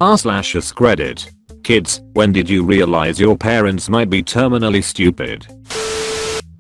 r/AskReddit. Kids, when did you realize your parents might be terminally stupid?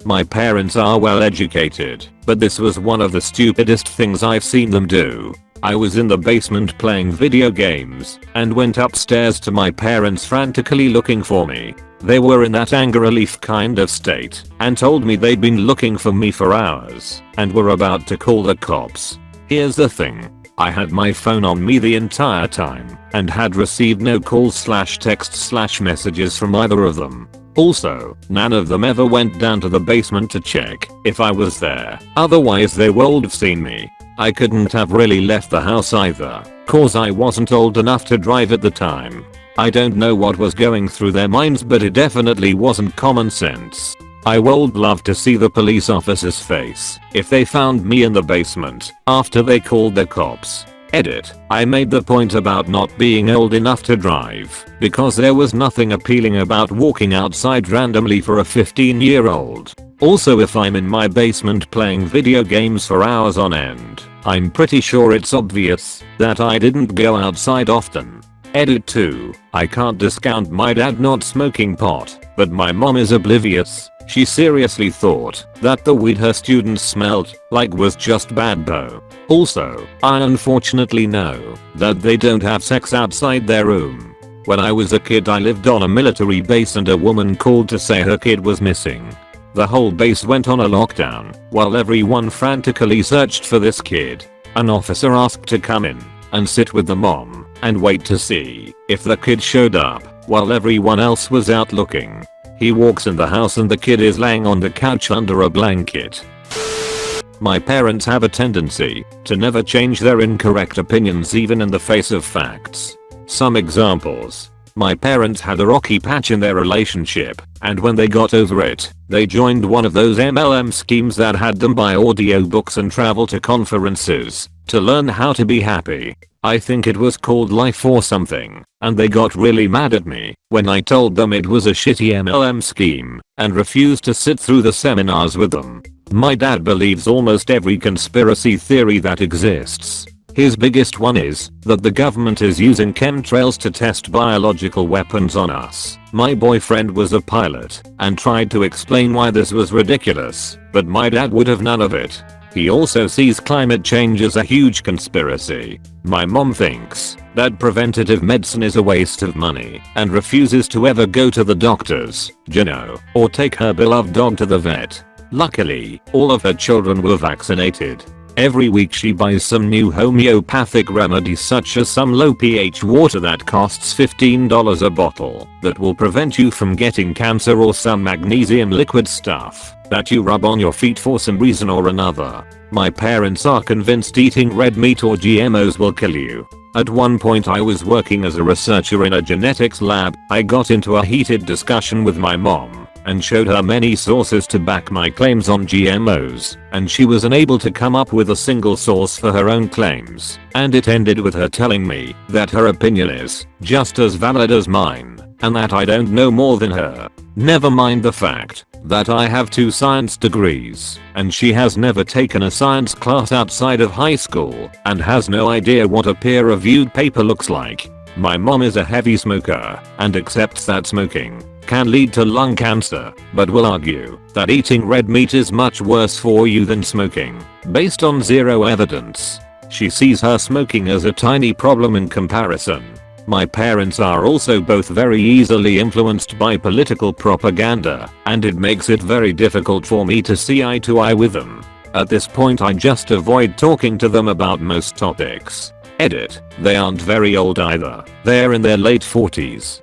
My parents are well educated, but this was one of the stupidest things I've seen them do. I was in the basement playing video games and went upstairs to my parents frantically looking for me. They were in that anger relief kind of state and told me they'd been looking for me for hours and were about to call the cops. Here's the thing. I had my phone on me the entire time and had received no calls/texts/messages from either of them. Also, none of them ever went down to the basement to check if I was there, otherwise they would have seen me. I couldn't have really left the house either, cause I wasn't old enough to drive at the time. I don't know what was going through their minds, but it definitely wasn't common sense. I would love to see the police officer's face if they found me in the basement after they called the cops. Edit. I made the point about not being old enough to drive because there was nothing appealing about walking outside randomly for a 15-year-old. Also, if I'm in my basement playing video games for hours on end, I'm pretty sure it's obvious that I didn't go outside often. Edit 2. I can't discount my dad not smoking pot, but my mom is oblivious. She seriously thought that the weed her students smelled like was just bad bow. Also, I unfortunately know that they don't have sex outside their room. When I was a kid, I lived on a military base and a woman called to say her kid was missing. The whole base went on a lockdown while everyone frantically searched for this kid. An officer asked to come in and sit with the mom and wait to see if the kid showed up while everyone else was out looking. He walks in the house and the kid is laying on the couch under a blanket. My parents have a tendency to never change their incorrect opinions even in the face of facts. Some examples. My parents had a rocky patch in their relationship, and when they got over it, they joined one of those MLM schemes that had them buy audiobooks and travel to conferences to learn how to be happy. I think it was called Life or something, and they got really mad at me when I told them it was a shitty MLM scheme and refused to sit through the seminars with them. My dad believes almost every conspiracy theory that exists. His biggest one is that the government is using chemtrails to test biological weapons on us. My boyfriend was a pilot and tried to explain why this was ridiculous, but my dad would have none of it. He also sees climate change as a huge conspiracy. My mom thinks that preventative medicine is a waste of money and refuses to ever go to the doctors, or take her beloved dog to the vet. Luckily, all of her children were vaccinated. Every week she buys some new homeopathic remedies such as some low pH water that costs $15 a bottle that will prevent you from getting cancer, or some magnesium liquid stuff that you rub on your feet for some reason or another. My parents are convinced eating red meat or GMOs will kill you. At one point I was working as a researcher in a genetics lab. I got into a heated discussion with my mom and showed her many sources to back my claims on GMOs, and she was unable to come up with a single source for her own claims, and it ended with her telling me that her opinion is just as valid as mine, and that I don't know more than her. Never mind the fact that I have 2 science degrees, and she has never taken a science class outside of high school and has no idea what a peer-reviewed paper looks like. My mom is a heavy smoker and accepts that smoking can lead to lung cancer, but will argue that eating red meat is much worse for you than smoking, based on zero evidence. She sees her smoking as a tiny problem in comparison. My parents are also both very easily influenced by political propaganda, and it makes it very difficult for me to see eye to eye with them. At this point I just avoid talking to them about most topics. Edit. They aren't very old either. They're in their late 40s.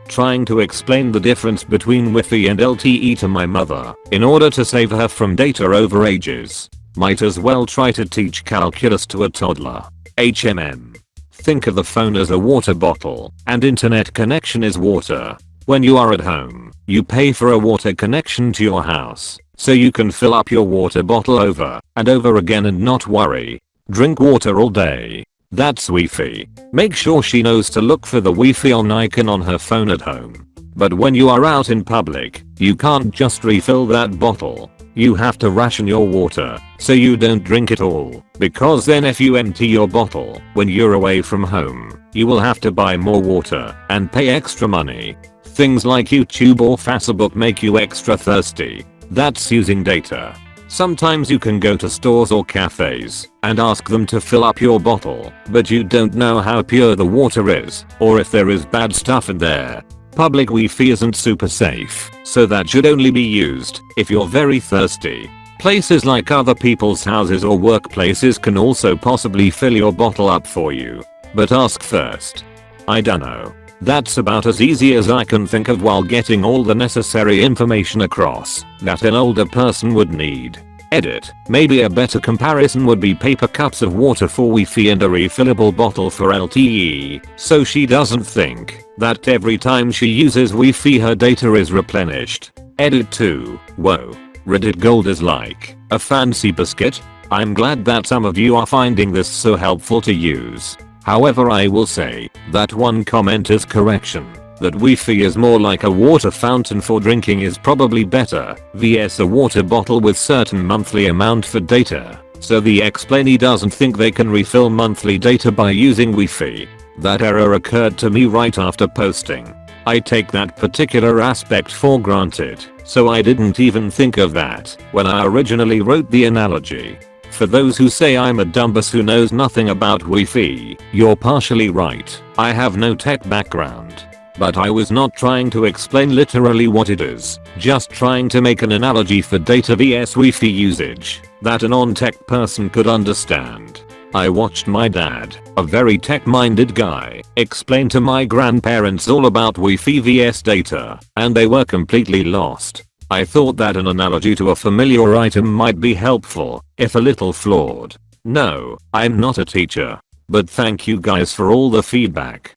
Trying to explain the difference between Wi-Fi and LTE to my mother in order to save her from data overages. Might as well try to teach calculus to a toddler. HMM. Think of the phone as a water bottle, and internet connection is water. When you are at home, you pay for a water connection to your house, so you can fill up your water bottle over and over again and not worry. Drink water all day. That's Wi-Fi. Make sure she knows to look for the Wi-Fi on icon on her phone at home. But when you are out in public, you can't just refill that bottle. You have to ration your water so you don't drink it all, because then if you empty your bottle when you're away from home, you will have to buy more water and pay extra money. Things like YouTube or Facebook make you extra thirsty. That's using data. Sometimes you can go to stores or cafes and ask them to fill up your bottle, but you don't know how pure the water is or if there is bad stuff in there. Public Wi-Fi isn't super safe, so that should only be used if you're very thirsty. Places like other people's houses or workplaces can also possibly fill your bottle up for you, but ask first. I dunno. That's about as easy as I can think of while getting all the necessary information across that an older person would need. Edit. Maybe a better comparison would be paper cups of water for Wi-Fi and a refillable bottle for LTE, so she doesn't think that every time she uses Wi-Fi her data is replenished. Edit 2. Whoa. Reddit gold is like a fancy biscuit. I'm glad that some of you are finding this so helpful to use. However, I will say that one comment is correction. That Wi-Fi is more like a water fountain for drinking is probably better, vs a water bottle with certain monthly amount for data. So the explainee doesn't think they can refill monthly data by using Wi-Fi. That error occurred to me right after posting. I take that particular aspect for granted, so I didn't even think of that when I originally wrote the analogy. For those who say I'm a dumbass who knows nothing about Wi-Fi, you're partially right. I have no tech background. But I was not trying to explain literally what it is, just trying to make an analogy for data vs Wi-Fi usage that a non-tech person could understand. I watched my dad, a very tech-minded guy, explain to my grandparents all about Wi-Fi vs data, and they were completely lost. I thought that an analogy to a familiar item might be helpful, if a little flawed. No, I'm not a teacher. But thank you guys for all the feedback.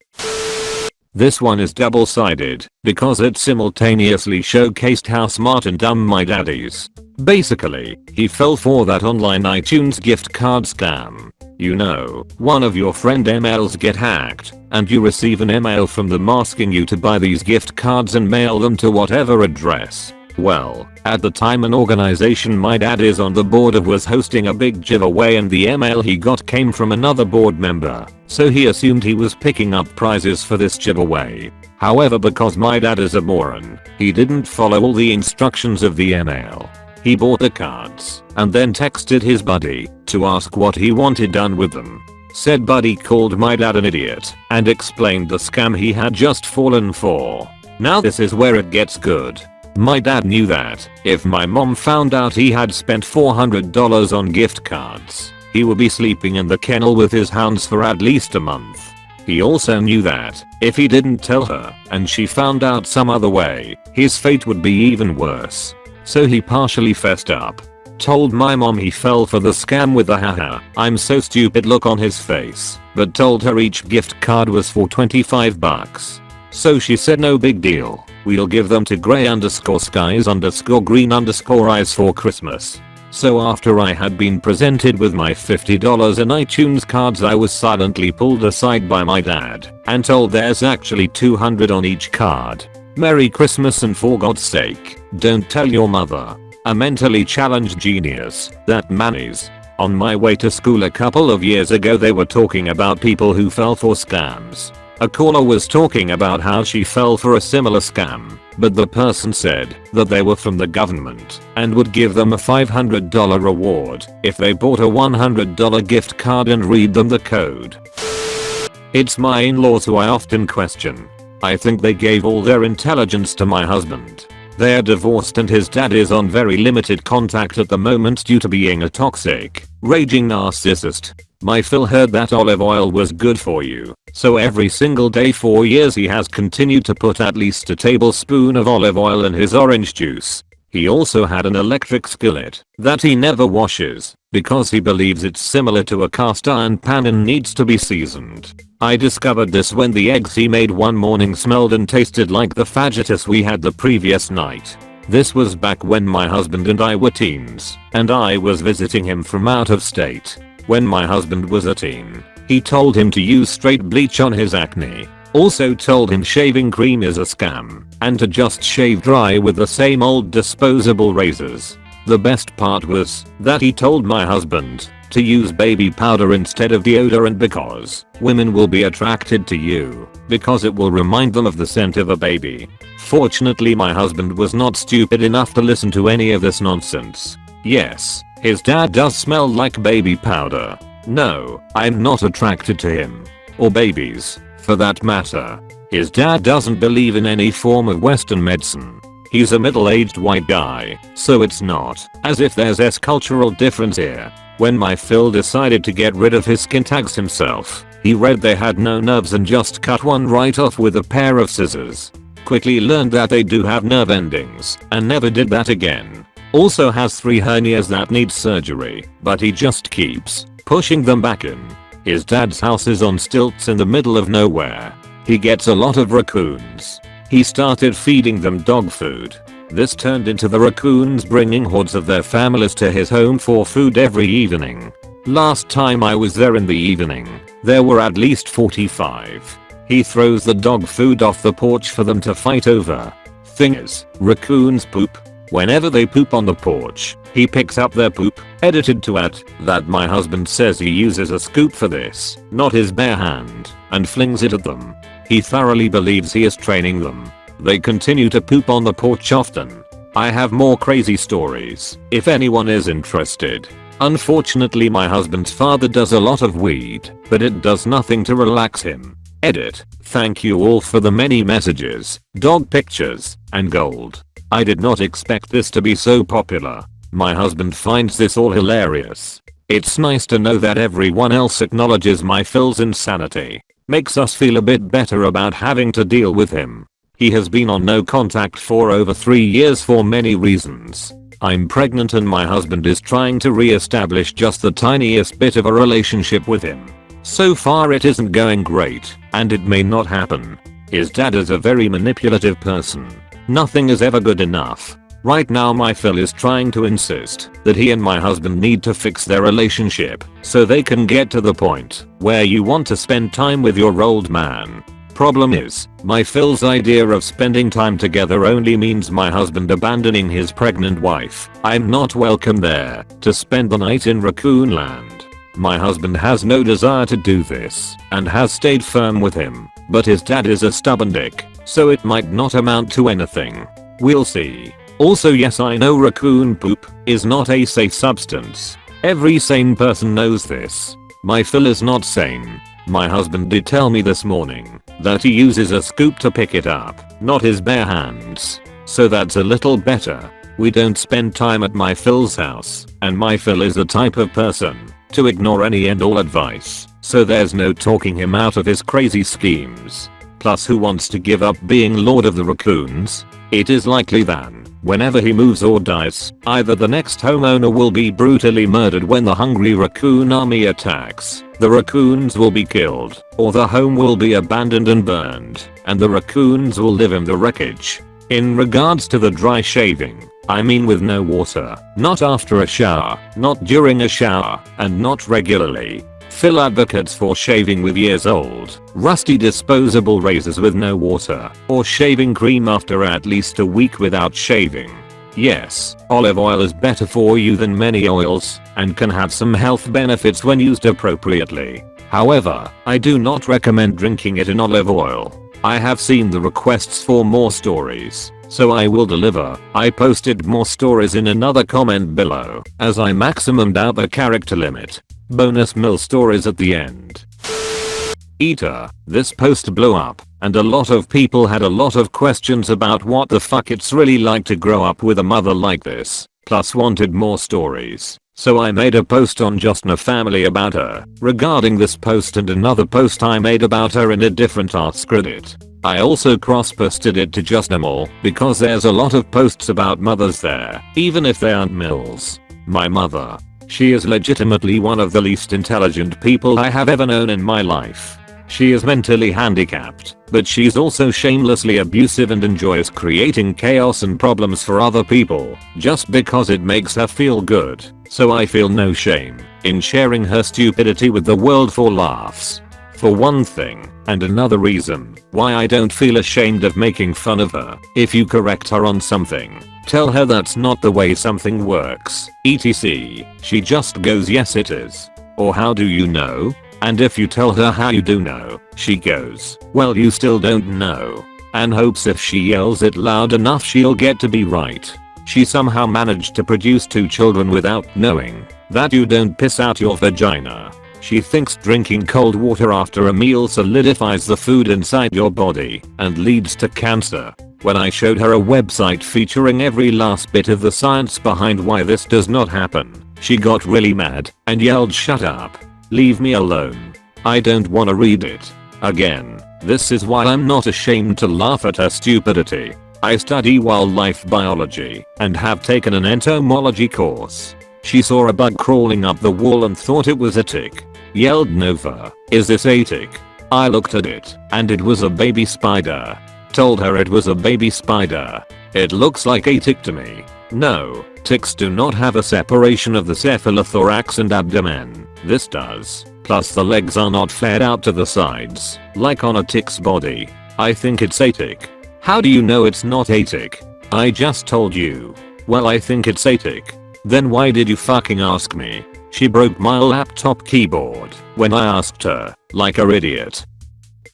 This one is double-sided, because it simultaneously showcased how smart and dumb my dad is. Basically, he fell for that online iTunes gift card scam. You know, one of your friend emails get hacked, and you receive an email from them asking you to buy these gift cards and mail them to whatever address. Well, at the time an organization my dad is on the board of was hosting a big giveaway and the email he got came from another board member, so he assumed he was picking up prizes for this giveaway. However, because my dad is a moron, he didn't follow all the instructions of the email. He bought the cards and then texted his buddy to ask what he wanted done with them. Said buddy called my dad an idiot and explained the scam he had just fallen for. Now this is where it gets good. My dad knew that if my mom found out he had spent $400 on gift cards, he would be sleeping in the kennel with his hounds for at least a month. He also knew that if he didn't tell her and she found out some other way, his fate would be even worse. So he partially fessed up. Told my mom he fell for the scam with a haha, I'm so stupid look on his face, but told her each gift card was for $25. So she said no big deal, we'll give them to gray_skies_green_eyes for Christmas. So after I had been presented with my $50 in iTunes cards, I was silently pulled aside by my dad and told there's actually $200 on each card. Merry Christmas and for God's sake, don't tell your mother. A mentally challenged genius, that man is. On my way to school a couple of years ago they were talking about people who fell for scams. A caller was talking about how she fell for a similar scam, but the person said that they were from the government and would give them a $500 reward if they bought a $100 gift card and read them the code. It's my in-laws who I often question. I think they gave all their intelligence to my husband. They're divorced and his dad is on very limited contact at the moment due to being a toxic, raging narcissist. My Phil heard that olive oil was good for you, so every single day for years he has continued to put at least a tablespoon of olive oil in his orange juice. He also had an electric skillet that he never washes because he believes it's similar to a cast iron pan and needs to be seasoned. I discovered this when the eggs he made one morning smelled and tasted like the fajitas we had the previous night. This was back when my husband and I were teens, and I was visiting him from out of state. When my husband was a teen, he told him to use straight bleach on his acne. Also told him shaving cream is a scam and to just shave dry with the same old disposable razors. The best part was that he told my husband to use baby powder instead of deodorant because women will be attracted to you because it will remind them of the scent of a baby. Fortunately, my husband was not stupid enough to listen to any of this nonsense. Yes, his dad does smell like baby powder. No, I'm not attracted to him. Or babies, for that matter. His dad doesn't believe in any form of Western medicine. He's a middle-aged white guy, so it's not as if there's a cultural difference here. When my Phil decided to get rid of his skin tags himself, he read they had no nerves and just cut one right off with a pair of scissors. Quickly learned that they do have nerve endings and never did that again. Also has 3 hernias that need surgery, but he just keeps pushing them back in. His dad's house is on stilts in the middle of nowhere. He gets a lot of raccoons. He started feeding them dog food. This turned into the raccoons bringing hordes of their families to his home for food every evening. Last time I was there in the evening, there were at least 45. He throws the dog food off the porch for them to fight over. Thing is, raccoons poop. Whenever they poop on the porch, he picks up their poop, edited to add that my husband says he uses a scoop for this, not his bare hand, and flings it at them. He thoroughly believes he is training them. They continue to poop on the porch often. I have more crazy stories if anyone is interested. Unfortunately, my husband's father does a lot of weed, but it does nothing to relax him. Edit. Thank you all for the many messages, dog pictures, and gold. I did not expect this to be so popular. My husband finds this all hilarious. It's nice to know that everyone else acknowledges my Phil's insanity. Makes us feel a bit better about having to deal with him. He has been on no contact for over 3 years for many reasons. I'm pregnant and my husband is trying to re-establish just the tiniest bit of a relationship with him. So far it isn't going great, and it may not happen. His dad is a very manipulative person. Nothing is ever good enough. Right now my Phil is trying to insist that he and my husband need to fix their relationship so they can get to the point where you want to spend time with your old man. Problem is, my Phil's idea of spending time together only means my husband abandoning his pregnant wife. I'm not welcome there to spend the night in Raccoon Land. My husband has no desire to do this and has stayed firm with him, but his dad is a stubborn dick, so it might not amount to anything. We'll see. Also, yes, I know raccoon poop is not a safe substance. Every sane person knows this. My Phil is not sane. My husband did tell me this morning that he uses a scoop to pick it up, not his bare hands. So that's a little better. We don't spend time at my Phil's house, and my Phil is the type of person to ignore any and all advice, so there's no talking him out of his crazy schemes. Plus, who wants to give up being Lord of the Raccoons? It is likely that whenever he moves or dies, either the next homeowner will be brutally murdered when the hungry raccoon army attacks, the raccoons will be killed, or the home will be abandoned and burned, and the raccoons will live in the wreckage. In regards to the dry shaving, I mean with no water, not after a shower, not during a shower, and not regularly. Phil advocates for shaving with years-old, rusty disposable razors with no water, or shaving cream after at least a week without shaving. Yes, olive oil is better for you than many oils, and can have some health benefits when used appropriately. However, I do not recommend drinking it in olive oil. I have seen the requests for more stories, so I will deliver. I posted more stories in another comment below, as I maximumed out the character limit. Bonus mill stories at the end. Eater, this post blew up, and a lot of people had a lot of questions about what the fuck it's really like to grow up with a mother like this, plus wanted more stories. So I made a post on Justin family about her, regarding this post and another post I made about her in a different AskReddit. I also cross-posted it to Justin all, because there's a lot of posts about mothers there, even if they aren't mills. My mother. She is legitimately one of the least intelligent people I have ever known in my life. She is mentally handicapped, but she's also shamelessly abusive and enjoys creating chaos and problems for other people, just because it makes her feel good. So I feel no shame in sharing her stupidity with the world for laughs. For one thing, And another reason why I don't feel ashamed of making fun of her. If you correct her on something, tell her that's not the way something works, etc. She just goes yes it is. Or how do you know? And if you tell her how you do know, she goes, well you still don't know. And hopes if she yells it loud enough she'll get to be right. She somehow managed to produce 2 children without knowing that you don't piss out your vagina. She thinks drinking cold water after a meal solidifies the food inside your body and leads to cancer. When I showed her a website featuring every last bit of the science behind why this does not happen, she got really mad and yelled shut up. Leave me alone. I don't wanna read it. Again, this is why I'm not ashamed to laugh at her stupidity. I study wildlife biology and have taken an entomology course. She saw a bug crawling up the wall and thought it was a tick. Yelled Nova, is this a tick? I looked at it and it was a baby spider. Told her it was a baby spider. It looks like a tick to me. No, ticks do not have a separation of the cephalothorax and abdomen. This does. Plus the legs are not flared out to the sides, like on a tick's body. I think it's a tick. How do you know it's not a tick? I just told you. Well I think it's a tick. Then why did you fucking ask me? She broke my laptop keyboard when I asked her, like a idiot.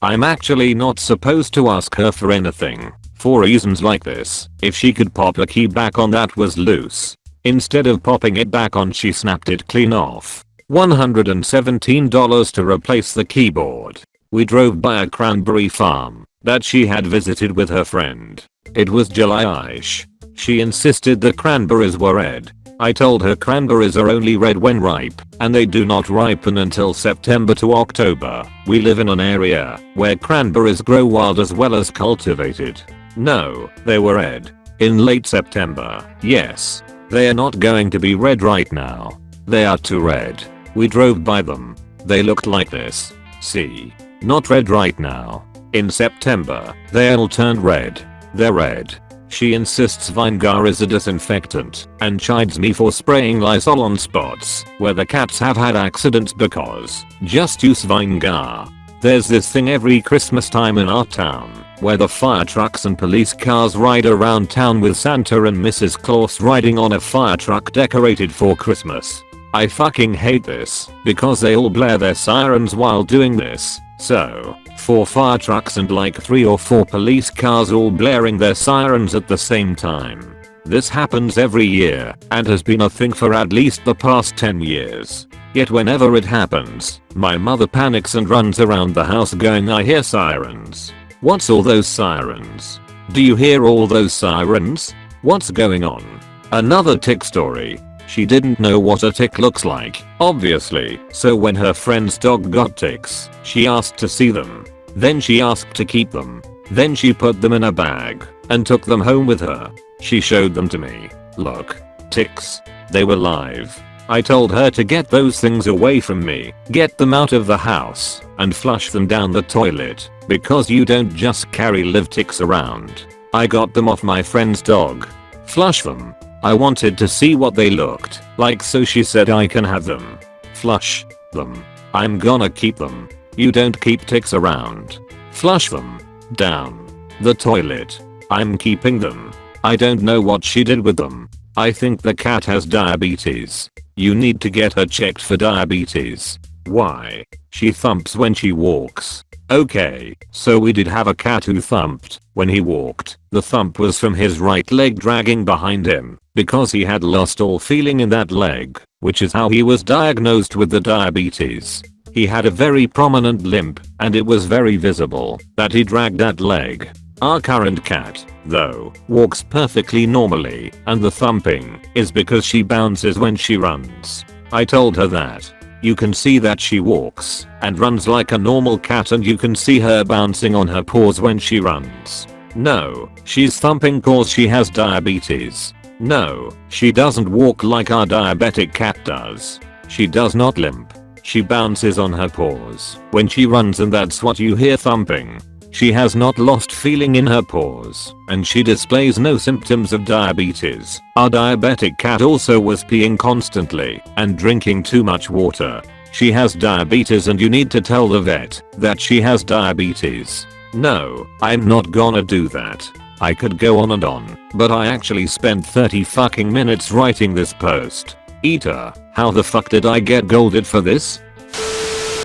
I'm actually not supposed to ask her for anything, for reasons like this. If she could pop a key back on that was loose. Instead of popping it back on she snapped it clean off. $117 to replace the keyboard. We drove by a cranberry farm that she had visited with her friend. It was July-ish. She insisted the cranberries were red. I told her cranberries are only red when ripe, and they do not ripen until September to October. We live in an area where cranberries grow wild as well as cultivated. No, they were red. In late September. Yes. They are not going to be red right now. They are too red. We drove by them. They looked like this. See? Not red right now. In September, they all turned red. They're red. She insists Vinegar is a disinfectant and chides me for spraying Lysol on spots where the cats have had accidents because just use Vinegar. There's this thing every Christmas time in our town where the fire trucks and police cars ride around town with Santa and Mrs. Claus riding on a fire truck decorated for Christmas. I fucking hate this because they all blare their sirens while doing this. So, 4 fire trucks and like 3 or 4 police cars all blaring their sirens at the same time. This happens every year and has been a thing for at least the past 10 years. Yet whenever it happens, my mother panics and runs around the house going I hear sirens. What's all those sirens? Do you hear all those sirens? What's going on? Another tick story. She didn't know what a tick looks like, obviously, so when her friend's dog got ticks, she asked to see them. Then she asked to keep them. Then she put them in a bag and took them home with her. She showed them to me. Look. Ticks. They were live. I told her to get those things away from me, get them out of the house, and flush them down the toilet, because you don't just carry live ticks around. I got them off my friend's dog. Flush them. I wanted to see what they looked like, so she said I can have them. Flush them. I'm gonna keep them. You don't keep ticks around. Flush them down the toilet. I'm keeping them. I don't know what she did with them. I think the cat has diabetes. You need to get her checked for diabetes. Why? She thumps when she walks. Okay, so we did have a cat who thumped when he walked. The thump was from his right leg dragging behind him because he had lost all feeling in that leg, which is how he was diagnosed with the diabetes. He had a very prominent limp and it was very visible that he dragged that leg. Our current cat, though, walks perfectly normally, and the thumping is because she bounces when she runs. I told her that. You can see that she walks and runs like a normal cat, and you can see her bouncing on her paws when she runs. No, she's thumping cause she has diabetes. No, she doesn't walk like our diabetic cat does. She does not limp. She bounces on her paws when she runs, and that's what you hear thumping. She has not lost feeling in her paws, and she displays no symptoms of diabetes. Our diabetic cat also was peeing constantly and drinking too much water. She has diabetes and you need to tell the vet that she has diabetes. No, I'm not gonna do that. I could go on and on, but I actually spent 30 fucking minutes writing this post. Eater, how the fuck did I get golded for this?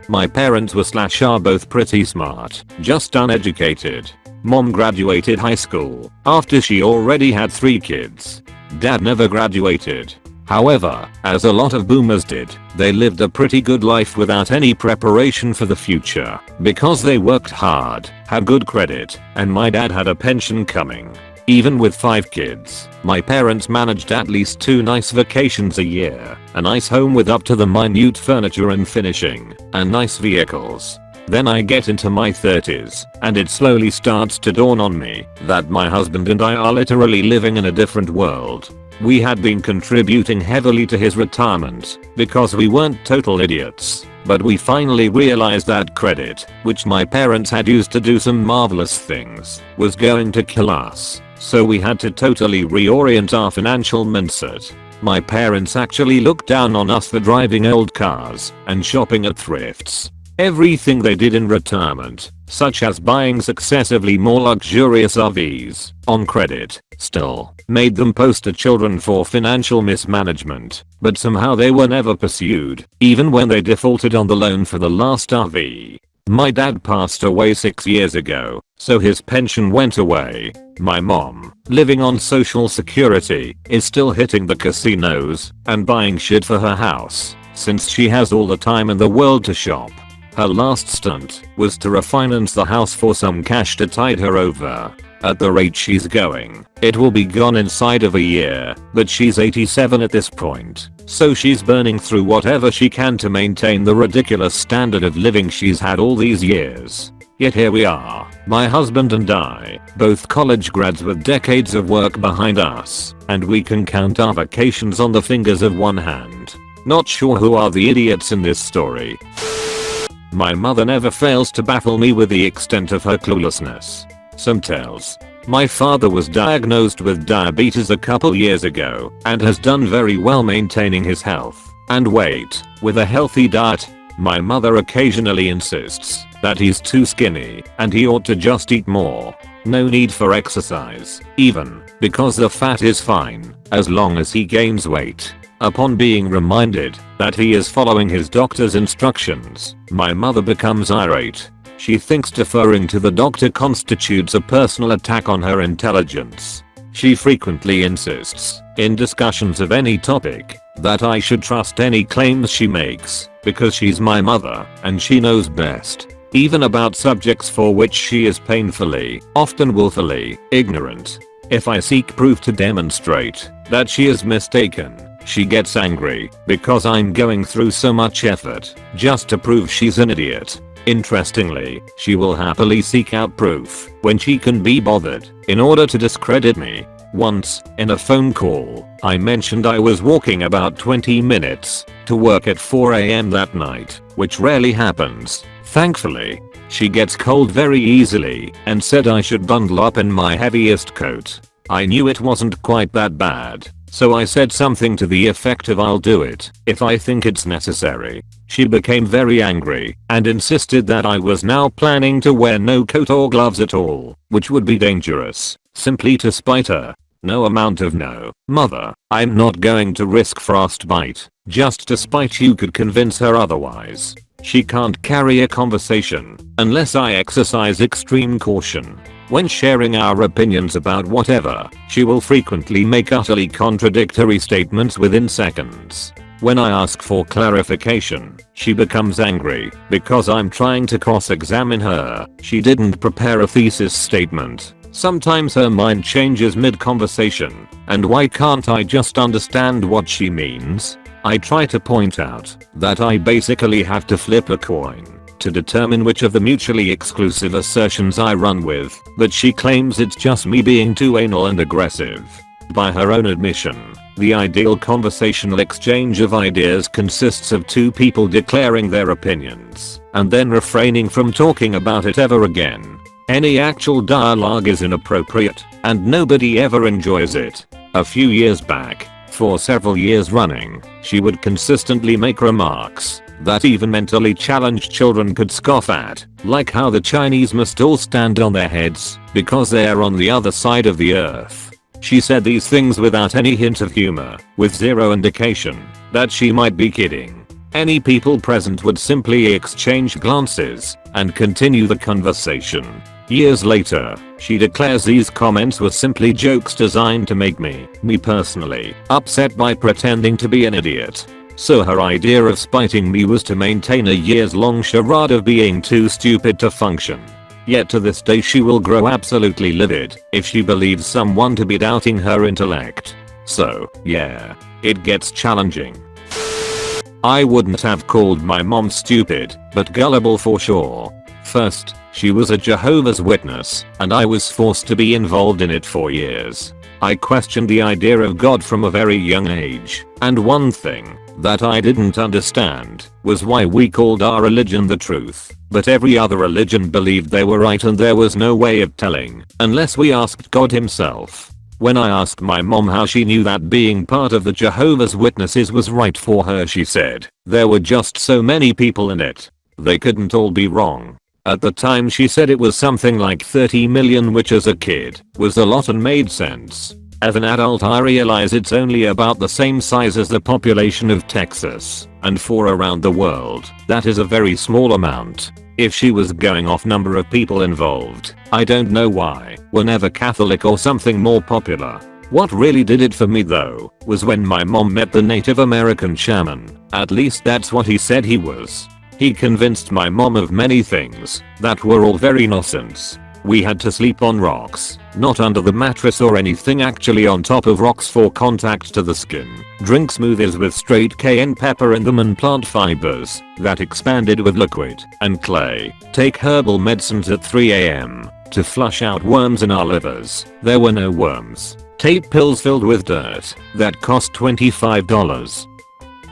My parents were / are both pretty smart, just uneducated. Mom graduated high school after she already had 3 kids. Dad never graduated. However, as a lot of boomers did, they lived a pretty good life without any preparation for the future because they worked hard, had good credit, and my dad had a pension coming. Even with 5 kids, my parents managed at least 2 nice vacations a year, a nice home with up to the minute furniture and finishing, and nice vehicles. Then I get into my 30s, and it slowly starts to dawn on me that my husband and I are literally living in a different world. We had been contributing heavily to his retirement because we weren't total idiots, but we finally realized that credit, which my parents had used to do some marvelous things, was going to kill us. So we had to totally reorient our financial mindset. My parents actually looked down on us for driving old cars and shopping at thrifts. Everything they did in retirement, such as buying successively more luxurious RVs on credit, still made them poster children for financial mismanagement, but somehow they were never pursued, even when they defaulted on the loan for the last RV. My dad passed away 6 years ago, so his pension went away. My mom, living on social security, is still hitting the casinos and buying shit for her house, since she has all the time in the world to shop. Her last stunt was to refinance the house for some cash to tide her over. At the rate she's going, it will be gone inside of a year, but she's 87 at this point, so she's burning through whatever she can to maintain the ridiculous standard of living she's had all these years. Yet here we are, my husband and I, both college grads with decades of work behind us, and we can count our vacations on the fingers of one hand. Not sure who are the idiots in this story. My mother never fails to baffle me with the extent of her cluelessness. Some tales. My father was diagnosed with diabetes a couple years ago and has done very well maintaining his health and weight with a healthy diet. My mother occasionally insists that he's too skinny and he ought to just eat more. No need for exercise, even, because the fat is fine as long as he gains weight. Upon being reminded that he is following his doctor's instructions, my mother becomes irate. She thinks deferring to the doctor constitutes a personal attack on her intelligence. She frequently insists, in discussions of any topic, that I should trust any claims she makes, because she's my mother and she knows best. Even about subjects for which she is painfully, often willfully, ignorant. If I seek proof to demonstrate that she is mistaken, she gets angry because I'm going through so much effort just to prove she's an idiot. Interestingly, she will happily seek out proof when she can be bothered in order to discredit me. Once, in a phone call, I mentioned I was walking about 20 minutes to work at 4 AM that night, which rarely happens. Thankfully, she gets cold very easily and said I should bundle up in my heaviest coat. I knew it wasn't quite that bad, so I said something to the effect of I'll do it if I think it's necessary. She became very angry and insisted that I was now planning to wear no coat or gloves at all, which would be dangerous, simply to spite her. No amount of no, mother, I'm not going to risk frostbite, just to spite you could convince her otherwise. She can't carry a conversation unless I exercise extreme caution. When sharing our opinions about whatever, she will frequently make utterly contradictory statements within seconds. When I ask for clarification, she becomes angry because I'm trying to cross-examine her. She didn't prepare a thesis statement. Sometimes her mind changes mid-conversation, and why can't I just understand what she means? I try to point out that I basically have to flip a coin to determine which of the mutually exclusive assertions I run with, but she claims it's just me being too anal and aggressive. By her own admission, the ideal conversational exchange of ideas consists of two people declaring their opinions and then refraining from talking about it ever again. Any actual dialogue is inappropriate, and nobody ever enjoys it. A few years back, for several years running, she would consistently make remarks that even mentally challenged children could scoff at, like how the Chinese must all stand on their heads because they are on the other side of the earth. She said these things without any hint of humor, with zero indication that she might be kidding. Any people present would simply exchange glances and continue the conversation. Years later, she declares these comments were simply jokes designed to make me personally, upset by pretending to be an idiot. So her idea of spiting me was to maintain a years-long charade of being too stupid to function. Yet to this day she will grow absolutely livid if she believes someone to be doubting her intellect. So, yeah, it gets challenging. I wouldn't have called my mom stupid, but gullible for sure. First, she was a Jehovah's Witness, and I was forced to be involved in it for years. I questioned the idea of God from a very young age, and one thing that I didn't understand was why we called our religion the truth, but every other religion believed they were right and there was no way of telling unless we asked God himself. When I asked my mom how she knew that being part of the Jehovah's Witnesses was right for her, she said, there were just so many people in it. They couldn't all be wrong. At the time she said it was something like 30 million, which as a kid was a lot and made sense. As an adult I realize it's only about the same size as the population of Texas, and for around the world, that is a very small amount. If she was going off number of people involved, I don't know why we're never Catholic or something more popular. What really did it for me though, was when my mom met the Native American shaman. At least that's what he said he was. He convinced my mom of many things that were all very nonsense. We had to sleep on rocks, not under the mattress or anything, actually on top of rocks for contact to the skin. Drink smoothies with straight cayenne pepper in them and plant fibers that expanded with liquid and clay. Take herbal medicines at 3 AM to flush out worms in our livers. There were no worms. Tape pills filled with dirt that cost $25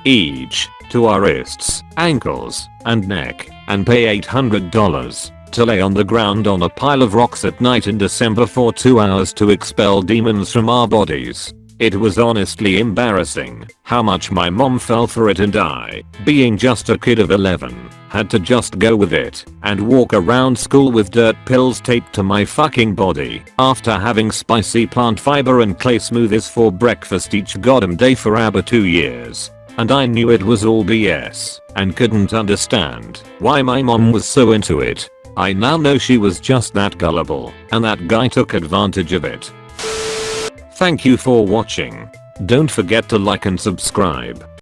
each to our wrists, ankles, and neck, and pay $800 to lay on the ground on a pile of rocks at night in December for 2 hours to expel demons from our bodies. It was honestly embarrassing how much my mom fell for it, and I, being just a kid of 11, had to just go with it and walk around school with dirt pills taped to my fucking body after having spicy plant fiber and clay smoothies for breakfast each goddamn day for about 2 years. And I knew it was all BS and couldn't understand why my mom was so into it. I now know she was just that gullible, and that guy took advantage of it. Thank you for watching. Don't forget to like and subscribe.